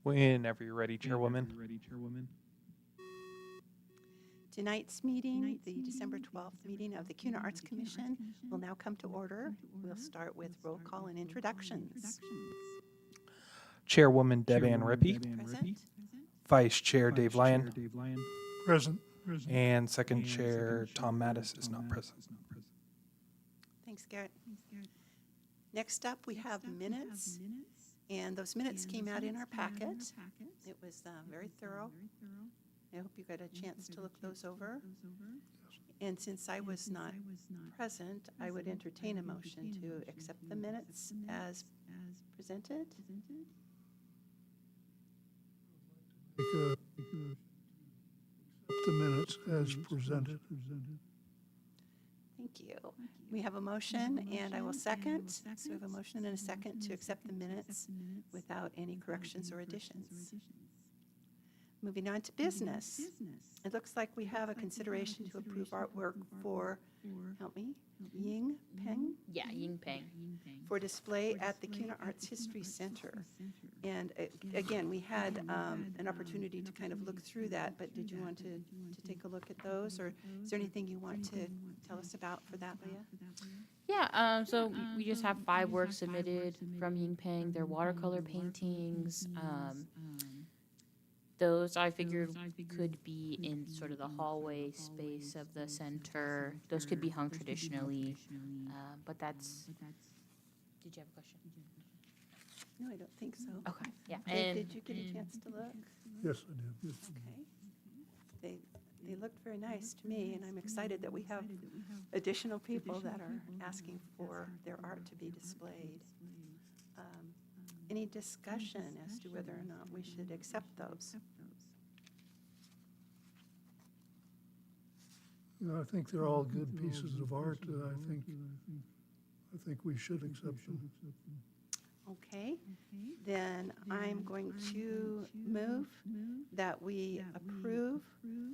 Whenever you're ready, Chairwoman. Tonight's meeting, the December 12th meeting of the CUNA Arts Commission, will now come to order. We'll start with roll call and introductions. Chairwoman Deb Ann Rippey, Present. Vice Chair Dave Lyon, Present. and Second Chair Tom Mattis is not present. Thanks, Garrett. Next up, we have minutes, and those minutes came out in our packet. It was very thorough. I hope you got a chance to look those over. And since I was not present, I would entertain a motion to accept the minutes as presented. Accept the minutes as presented. Thank you. We have a motion, and I will second. So we have a motion and a second to accept the minutes without any corrections or additions. Moving on to business. It looks like we have a consideration to approve artwork for, help me, Ying Peng, Yeah, Ying Peng. for display at the CUNA Arts History Center. And again, we had an opportunity to kind of look through that, but did you want to take a look at those? Or is there anything you want to tell us about for that, Leah? Yeah, so we just have 5 works submitted from Ying Peng. They're watercolor paintings. Those I figured could be in sort of the hallway space of the center. Those could be hung traditionally, but that's. Did you have a question? No, I don't think so. Okay, yeah, Dave, and did you get a chance to look? Yes, I did. Okay. They looked very nice to me, and I'm excited that we have additional people that are asking for their art to be displayed. Any discussion as to whether or not we should accept those? You know, I think they're all good pieces of art. I think we should accept them. Okay, then I'm going to move that we approve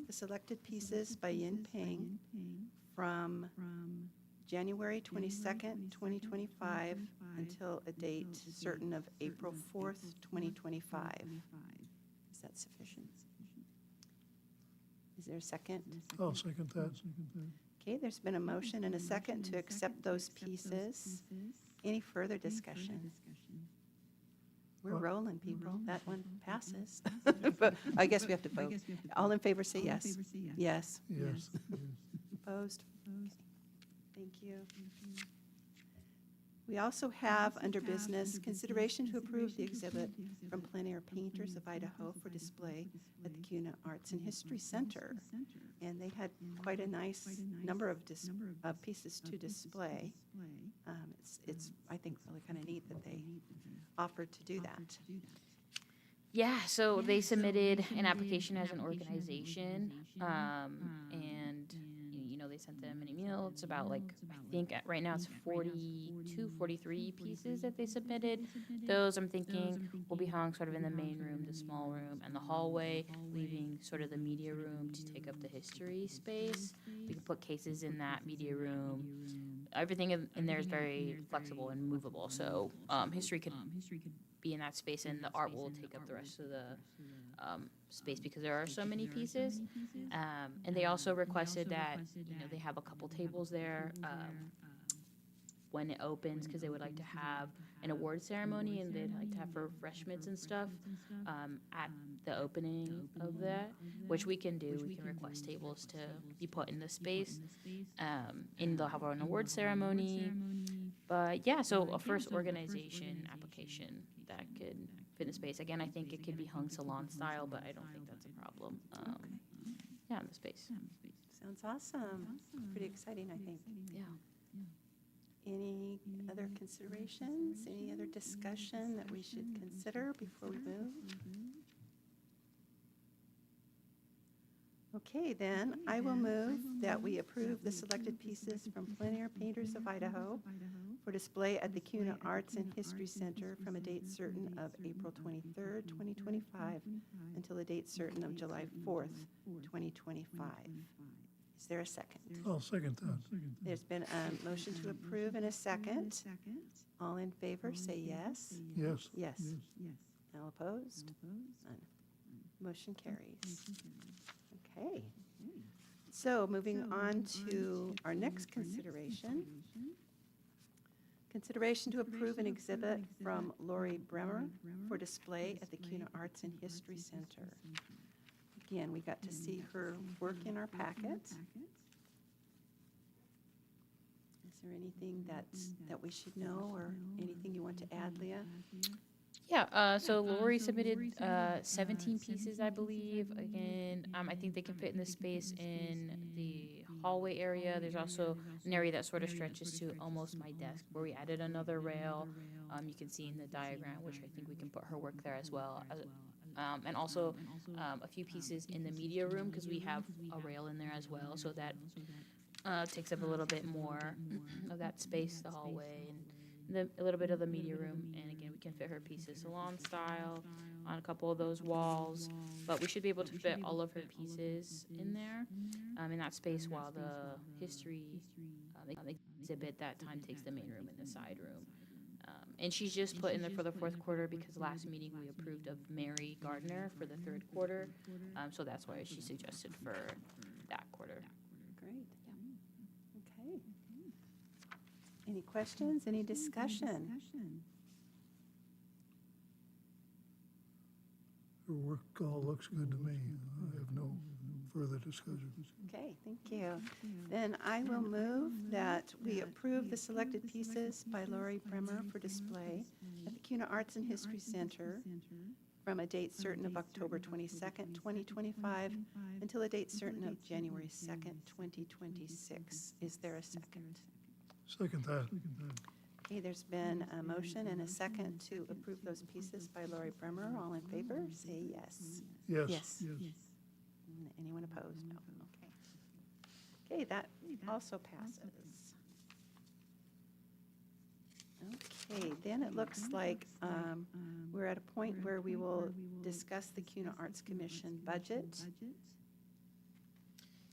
the selected pieces by Yin Peng from January 22nd, 2025 until a date certain of April 4th, 2025. Is that sufficient? Is there a second? I'll second that. Okay, there's been a motion and a second to accept those pieces. Any further discussion? We're rolling, people. That one passes. But I guess we have to vote. All in favor, say yes. Yes. Yes. Opposed? Okay. Thank you. We also have, under business, consideration to approve the exhibit from Plein Air Painters of Idaho for display at the CUNA Arts and History Center. And they had quite a nice number of pieces to display. It's I think, really kind of neat that they offered to do that. yeah, so they submitted an application as an organization, and they sent them an email. It's about I think right now it's 42, 43 pieces that they submitted. Those I'm thinking will be hung sort of in the main room, the small room, and the hallway, leaving sort of the media room to take up the history space. We can put cases in that media room. Everything in there is very flexible and movable, so history could be in that space, and the art will take up the rest of the space because there are so many pieces. And they also requested that they have a couple tables there when it opens, because they would like to have an award ceremony, and they'd like to have refreshments and stuff at the opening of that, which we can do. We can request tables to be put in the space, and they'll have an award ceremony. But yeah, so a first organization application that could fit in space. Again, I think it could be hung salon style, but I don't think that's a problem. Yeah, in the space. Sounds awesome. Pretty exciting, I think. Yeah. Any other considerations? Any other discussion that we should consider before we move? Okay, then I will move that we approve the selected pieces from Plein Air Painters of Idaho for display at the CUNA Arts and History Center from a date certain of April 23rd, 2025 until a date certain of July 4th, 2025. Is there a second? I'll second that. There's been a motion to approve and a second. All in favor, say yes. Yes. Yes. All opposed? None. Motion carries. Okay. So moving on to our next consideration. Consideration to approve an exhibit from Lori Bremer for display at the CUNA Arts and History Center. Again, we got to see her work in our packet. Is there anything that we should know or anything you want to add, Leah? Yeah, so Lori submitted 17 pieces, I believe. Again, I think they can fit in the space in the hallway area. There's also an area that sort of stretches to almost my desk where we added another rail. You can see in the diagram, which I think we can put her work there as well. And also a few pieces in the media room because we have a rail in there as well. So that takes up a little bit more of that space, the hallway, and a little bit of the media room. And again, we can fit her pieces salon style on a couple of those walls, but we should be able to fit all of her pieces in there in that space while the history exhibit that time takes the main room and the side room. And she's just put in there for the fourth quarter because last meeting we approved of Mary Gardner for the third quarter. So that's why she suggested for that quarter. Great. Okay. Any questions, any discussion? Her work all looks good to me. I have no further discussion. Okay, thank you. Then I will move that we approve the selected pieces by Lori Bremer for display at the CUNA Arts and History Center from a date certain of October 22nd, 2025 until a date certain of January 2nd, 2026. Is there a second? Second that. Okay, there's been a motion and a second to approve those pieces by Lori Bremer. All in favor, say yes. Yes. Anyone opposed? No. Okay. Okay, that also passes. Okay, then it looks like we're at a point where we will discuss the CUNA Arts Commission budget.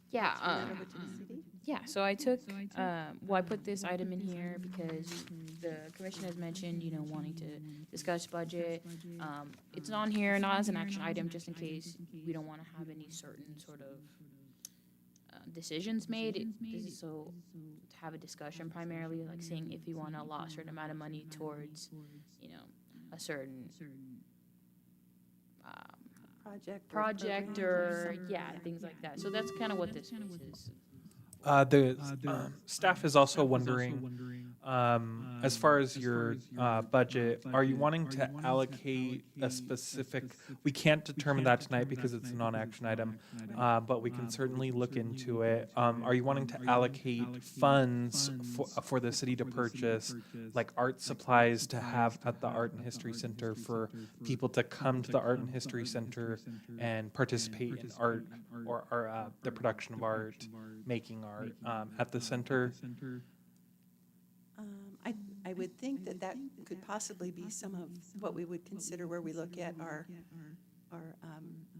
Yeah. Turn that over to the city. Yeah, so I took, I put this item in here because the commission has mentioned, wanting to discuss budget. It's on here, not as an action item, just in case we don't want to have any certain sort of decisions made. This is so to have a discussion primarily, like saying if you want to allot a certain amount of money towards, a certain project or things like that. So that's kind of what this is. The staff is also wondering, as far as your budget, are you wanting to allocate a specific, we can't determine that tonight because it's a non-action item, but we can certainly look into it. Are you wanting to allocate funds for the city to purchase, like art supplies to have at the Art and History Center for people to come to the Art and History Center and participate in art or the production of art, making art at the center? I would think that could possibly be some of what we would consider where we look at our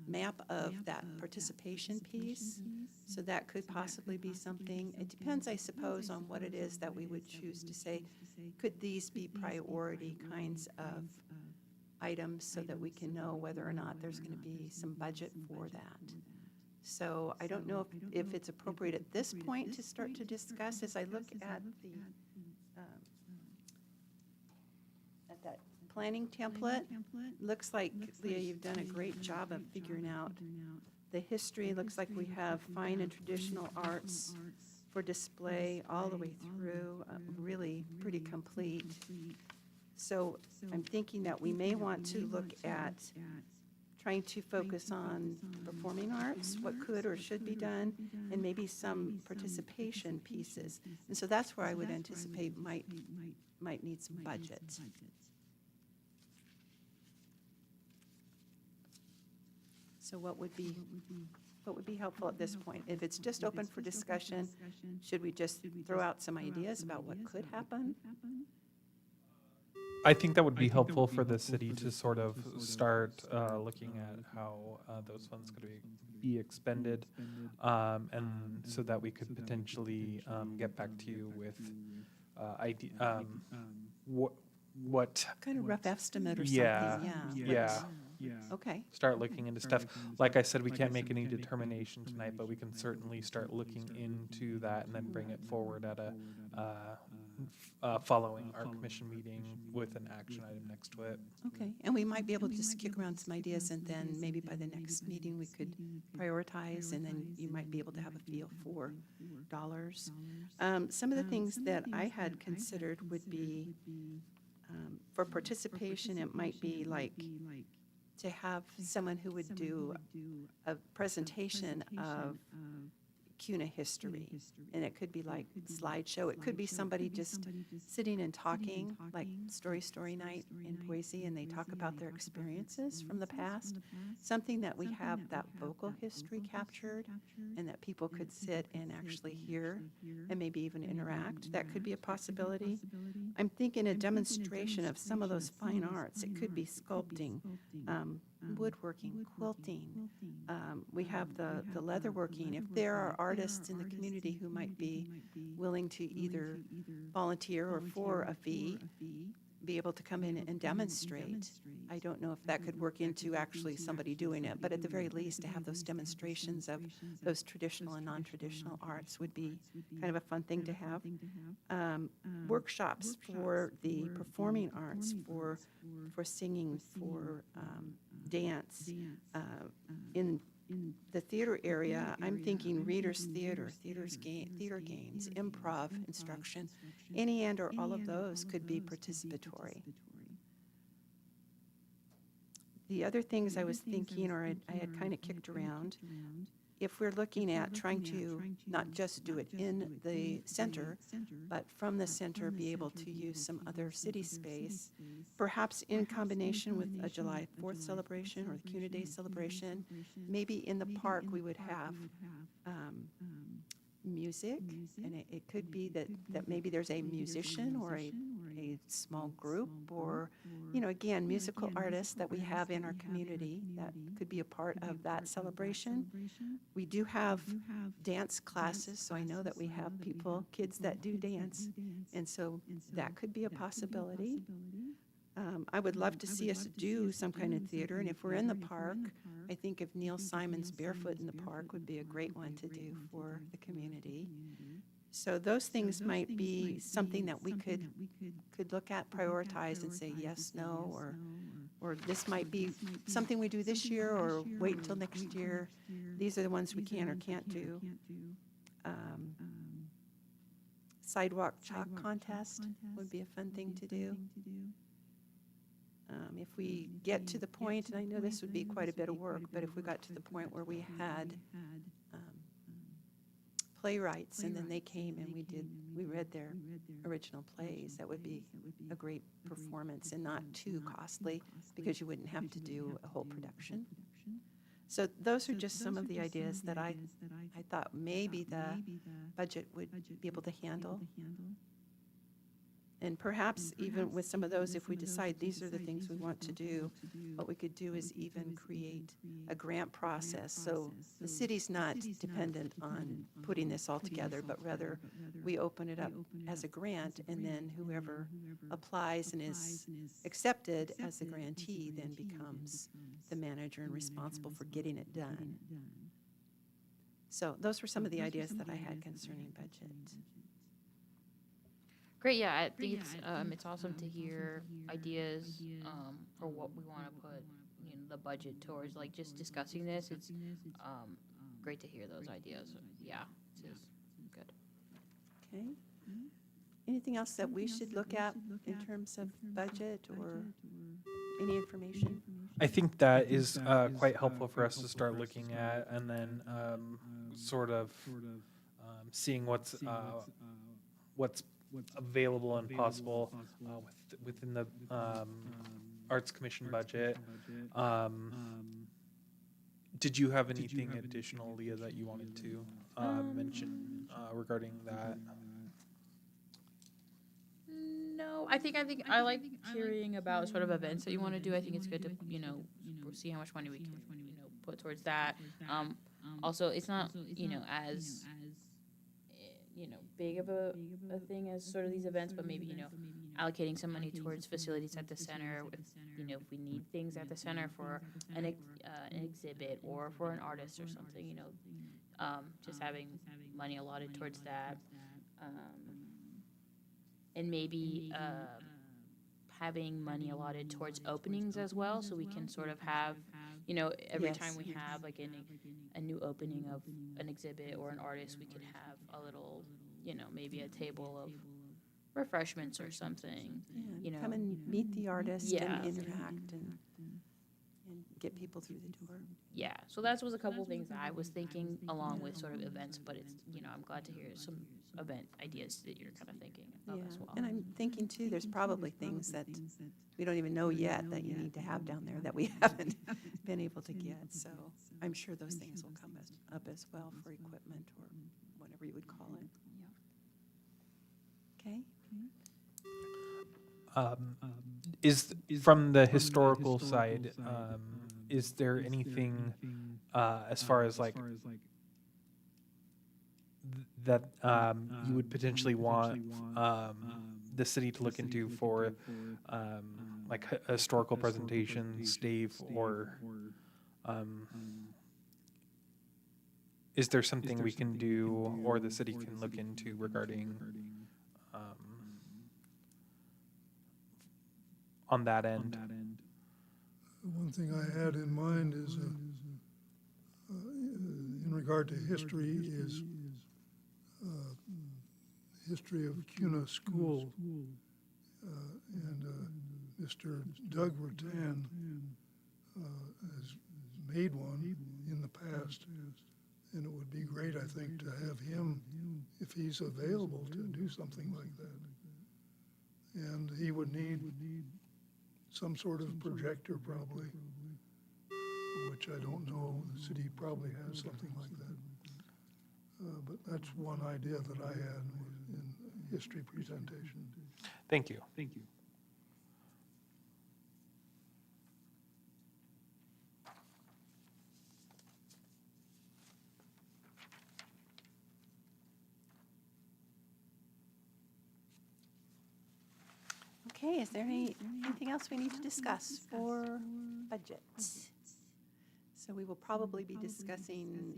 map of that participation piece. So that could possibly be something. It depends, I suppose, on what it is that we would choose to say. Could these be priority kinds of items so that we can know whether or not there's going to be some budget for that? So I don't know if it's appropriate at this point to start to discuss. As I look at that planning template, looks like, Leah, you've done a great job of figuring out the history. Looks like we have fine and traditional arts for display all the way through, really pretty complete. So I'm thinking that we may want to look at trying to focus on performing arts, what could or should be done, and maybe some participation pieces. And so that's where I would anticipate might need some budget. So what would be helpful at this point? If it's just open for discussion, should we just throw out some ideas about what could happen? I think that would be helpful for the city to sort of start looking at how those funds could be expended, and so that we could potentially get back to you with what, Kind of rough estimate or Yeah, something, yeah. Okay, Start looking into stuff. Like I said, we can't make any determination tonight, but we can certainly start looking into that and then bring it forward at a following our commission meeting with an action item next to it. okay. And we might be able to just kick around some ideas, and then maybe by the next meeting, we could prioritize, and then you might be able to have a feel for dollars. Some of the things that I had considered would be, for participation, it might be like to have someone who would do a presentation of CUNA history. And it could be like slideshow. It could be somebody just sitting and talking, like Story Night in Boise, and they talk about their experiences from the past. Something that we have that vocal history captured and that people could sit and actually hear and maybe even interact. That could be a possibility. I'm thinking a demonstration of some of those fine arts. It could be sculpting, woodworking, quilting. We have the leatherworking. If there are artists in the community who might be willing to either volunteer or for a fee, be able to come in and demonstrate. I don't know if that could work into actually somebody doing it, but at the very least, to have those demonstrations of those traditional and non-traditional arts would be kind of a fun thing to have. Workshops for the performing arts, for singing, for dance. In the theater area, I'm thinking readers' theater, theater games, improv instruction. Any and or all of those could be participatory. The other things I was thinking, or I had kind of kicked around, if we're looking at trying to not just do it in the center, but from the center be able to use some other city space, perhaps in combination with a July 4th celebration or the CUNA Day celebration, maybe in the park we would have music, and it could be that maybe there's a musician or a small group, or, you know, again, musical artists that we have in our community that could be a part of that celebration. We do have dance classes, so I know that we have kids that do dance, and so that could be a possibility. I would love to see us do some kind of theater, and if we're in the park, I think if Neil Simon's Barefoot in the Park would be a great one to do for the community. So those things might be something that we could look at, prioritize, and say yes, no, or this might be something we do this year, or wait until next year. These are the ones we can or can't do. Sidewalk chalk contest would be a fun thing to do. If we get to the point, and I know this would be quite a bit of work, but if we got to the point where we had playwrights and then they came and we read their original plays, that would be a great performance and not too costly because you wouldn't have to do a whole production. So those are just some of the ideas that I thought maybe the budget would be able to handle. And perhaps even with some of those, if we decide these are the things we want to do, what we could do is even create a grant process. So the city's not dependent on putting this all together, but rather we open it up as a grant, and then whoever applies and is accepted as the grantee then becomes the manager and responsible for getting it done. So those were some of the ideas that I had concerning budget. Great, yeah, I think it's awesome to hear ideas for what we want to put the budget towards. Like, just discussing this, it's great to hear those ideas. Yeah, it's good. Okay. Anything else that we should look at in terms of budget or any information? I think that is quite helpful for us to start looking at, and then sort of seeing what's available and possible within the Arts Commission budget. Did you have anything additional, Leah, that you wanted to mention regarding that? No, I think I like hearing about sort of events that you want to do. I think it's good to see how much money we can put towards that. Also, it's not as big of a thing as sort of these events, but maybe allocating some money towards facilities at the center. If we need things at the center for an exhibit or for an artist or something, just having money allotted towards that. And maybe having money allotted towards openings as well, so we can sort of have, every Yes. time we have like a new opening of an exhibit or an artist, we could have a little, maybe a table of refreshments or something. Yeah, come and meet the artist Yeah. and interact and get people through the door. Yeah, so that was a couple things that I was thinking along with sort of events, but it's, I'm glad to hear some event ideas that you're kind of thinking of as well. And I'm thinking too, there's probably things that we don't even know yet that you need to have down there that we haven't been able to get. So I'm sure those things will come up as well for equipment or whatever you would call it. Okay? Is from the historical side, is there anything as far as like that you would potentially want the city to look into for like historical presentations, Dave, or is there something we can do or the city can look into regarding on that end? One thing I had in mind is, in regard to history, is history of CUNA School. And Mr. Doug Rattan has made one in the past. And it would be great, I think, to have him, if he's available, to do something like that. And he would need some sort of projector probably, which I don't know. The city probably has something like that. But that's one idea that I had in history presentation. Thank you. Okay, is there anything else we need to discuss for budget? So we will probably be discussing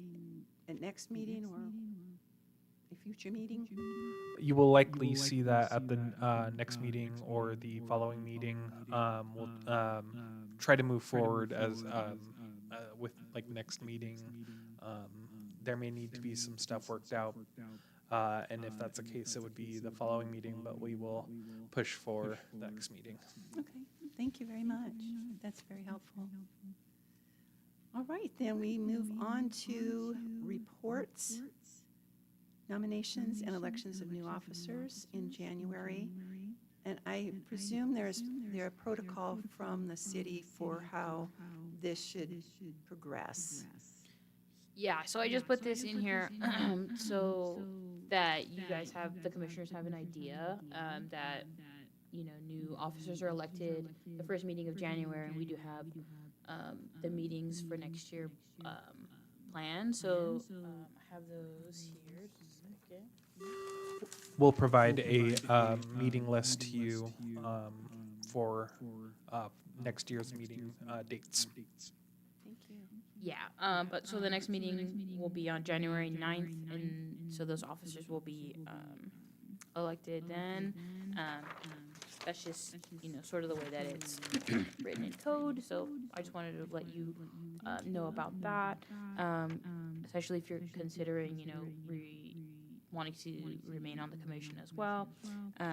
at next meeting or a future meeting. You will likely see that at the next meeting or the following meeting. We'll try to move forward as with like next meeting. There may need to be some stuff worked out, and if that's the case, it would be the following meeting. But we will push for the next meeting. Okay, thank you very much. That's very helpful. All right, then we move on to reports, nominations and elections of new officers in January. And I presume there's a protocol from the city for how this should progress. Yeah, so I just put this in here so that you guys have, the commissioners have an idea that, new officers are elected the first meeting of January, and we do have the meetings for next year planned. So I have those here. Just a second. We'll provide a meeting list to you for next year's meeting dates. Thank you. Yeah, but so the next meeting will be on January 9th, and so those officers will be elected then. That's just, sort of the way that it's written in code, so I just wanted to let you know about that, especially if you're considering, wanting to remain on the commission as well. So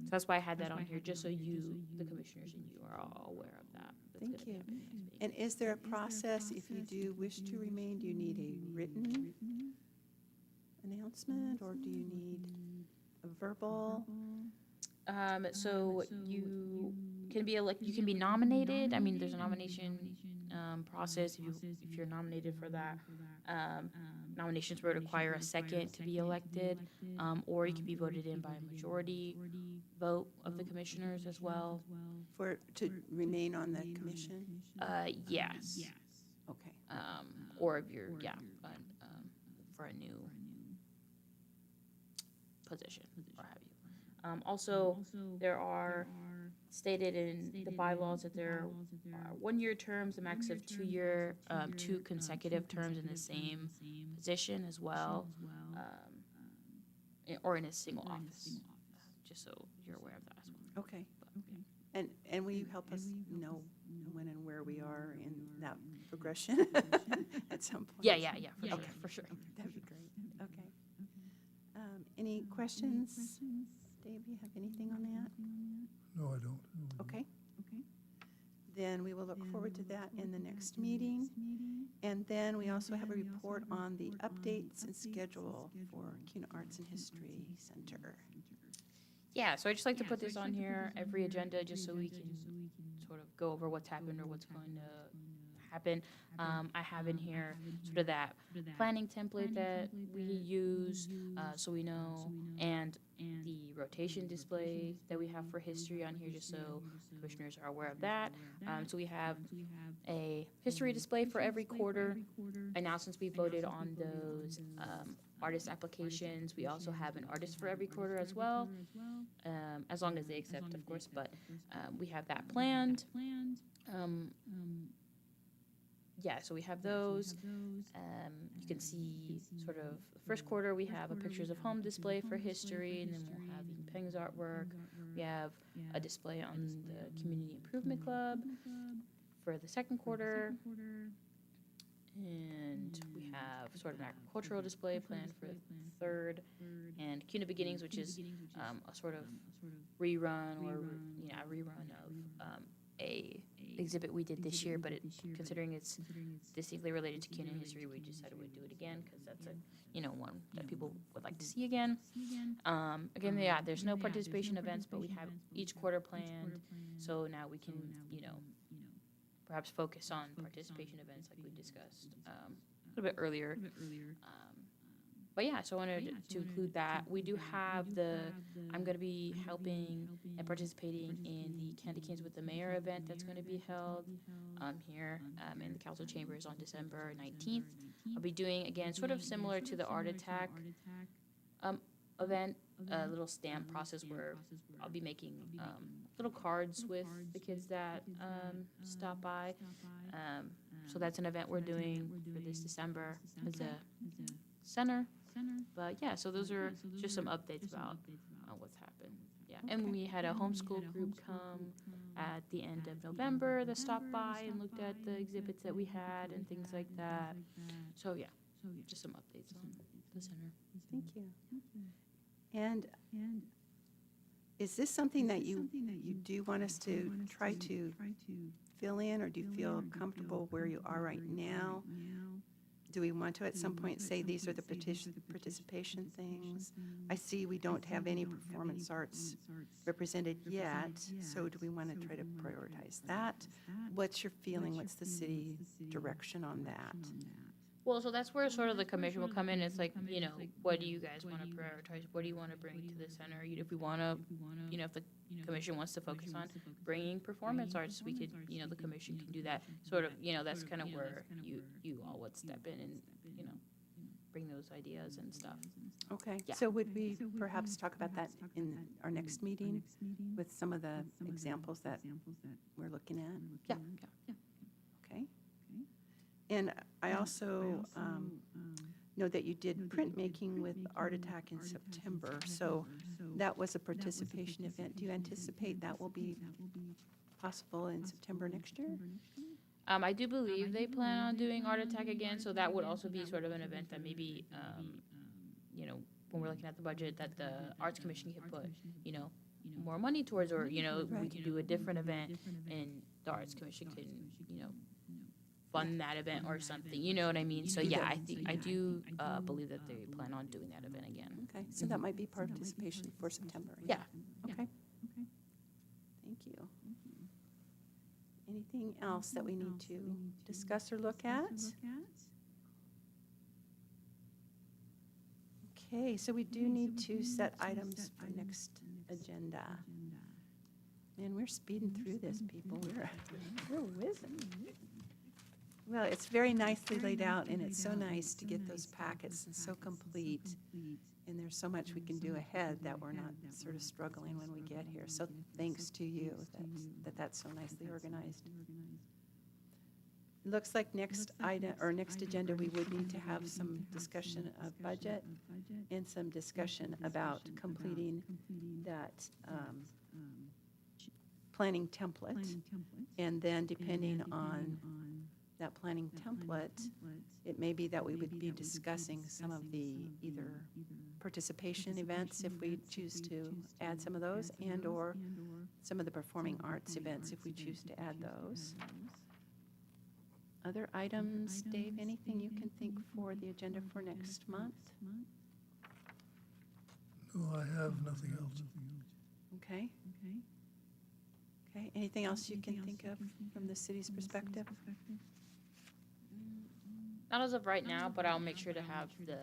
that's why I had that on here, just so you, the commissioners, and you are all aware of that. That's Thank gonna be you. happening next week. And is there a process, if you do wish to remain, do you need a written announcement or do you need a verbal? So you can be you can be nominated. I mean, there's a nomination process if you're nominated for that. Nominations would require a second to be elected, or you can be voted in by a majority vote of the commissioners as well. To remain on the commission? Yes. Okay. Or if you're for a new position or have you. Also, there are stated in the bylaws that there are 1-year terms, a max of 2-year, 2 consecutive terms in the same position as well, or in a single office, just so you're aware of that as well. Okay. And will you help us know when and where we are in that progression at some point? Yeah, for Okay. sure, for sure. That'd be great. Okay. Any questions? Dave, you have anything on that? No, I don't. Okay. Then we will look forward to that in the next meeting. And then we also have a report on the updates and schedule for CUNA Arts and History Center. Yeah, so I just like to put this on here, every agenda, just so we can sort of go over what's happened or what's going to happen. I have in here sort of that planning template that we use, so we know, and the rotation display that we have for history on here, just so commissioners are aware of that. So we have a history display for every quarter, and now since we voted on those artist applications, we also have an artist for every quarter as well, as long as they accept, of course, but we have that planned. Yeah, so we have those. You can see sort of the first quarter, we have a pictures of home display for history, and then we'll have Eden Peng's artwork. We have a display on the Community Improvement Club for the second quarter. And we have sort of an agricultural display planned for the third, and CUNA Beginnings, which is a sort of rerun or a rerun of a exhibit we did this year, but considering it's distinctly related to CUNA history, we decided we'd do it again because that's a one that people would like to see again. Again, there's no participation events, but we have each quarter planned, so now we can perhaps focus on participation events like we discussed a little bit earlier. But yeah, so I wanted to include that. We do have I'm going to be helping and participating in the Candy Canes with the Mayor event that's going to be held here in the council chambers on December 19th. I'll be doing, again, sort of similar to the Art Attack event, a little stamp process where I'll be making little cards with the kids that stop by. So that's an event we're doing for this December as a center. But yeah, so those are just some updates about what's happened. Yeah, and we had a homeschool group come at the end of November that stopped by and looked at the exhibits that we had and things like that. So yeah, just some updates on the center. Thank you. And is this something that you do want us to try to fill in, or do you feel comfortable where you are right now? Do we want to at some point say these are the participation things? I see we don't have any performance arts represented yet, so do we want to try to prioritize that? What's your feeling? What's the city direction on that? Well, so that's where sort of the commission will come in. It's like, what do you guys want to prioritize? What do you want to bring to the center? If we want to, if the commission wants to focus on bringing performance arts, we could, the commission can do that. Sort of, that's kind of where you all would step in and, bring those ideas and stuff. Okay, Yeah. so would we perhaps talk about that in our next meeting with some of the examples that we're looking at? Yeah. Okay. And I also know that you did printmaking with Art Attack in September, so that was a participation event. Do you anticipate that will be possible in September next year? I do believe they plan on doing Art Attack again, so that would also be sort of an event that maybe, when we're looking at the budget, that the Arts Commission could put, more money towards, or, we could do a different event, and the Arts Commission can, fund that event or something, you know what I mean? So yeah, I do believe that they plan on doing that event again. Okay, so that might be participation for September. Yeah. Okay. Thank you. Anything else that we need to discuss or look at? Okay, so we do need to set items for next agenda. Man, we're speeding through this, people. We're whizzing. Well, it's very nicely laid out, and it's so nice to get those packets and so complete. And there's so much we can do ahead that we're not sort of struggling when we get here. So thanks to you that's so nicely organized. It looks like next item, or next agenda, we would need to have some discussion of budget and some discussion about completing that planning template. And then depending on that planning template, it may be that we would be discussing some of the either participation events if we choose to add some of those, and/or some of the performing arts events if we choose to add those. Other items, Dave, anything you can think for the agenda for next month? No, I have nothing else. Okay. Okay, anything else you can think of from the city's perspective? Not as of right now, but I'll make sure to have the,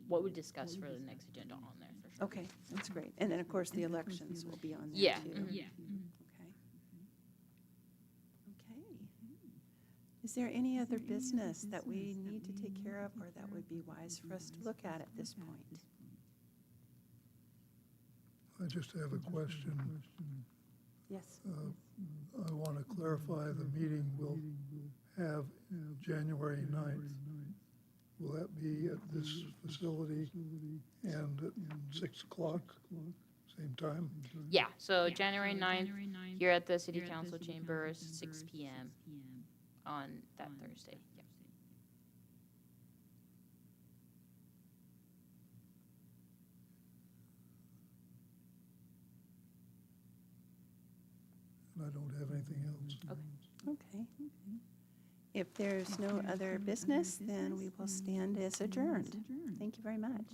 what we discuss for the next agenda on there for sure. Okay, that's great. And then, of course, the elections will be on there, Yeah. too. mhm. Okay. Okay. Is there any other business that we need to take care of, or that would be wise for us to look at this point? I just have a question. Yes. I want to clarify the meeting we'll have January 9th. Will that be at this facility and at 6 o'clock, same time? Yeah, so January 9th, here at the City Council Chambers, 6 p.m. on that Thursday. Yeah. And I don't have anything else. Okay. If there's no other business, then we will stand as adjourned. Thank you very much.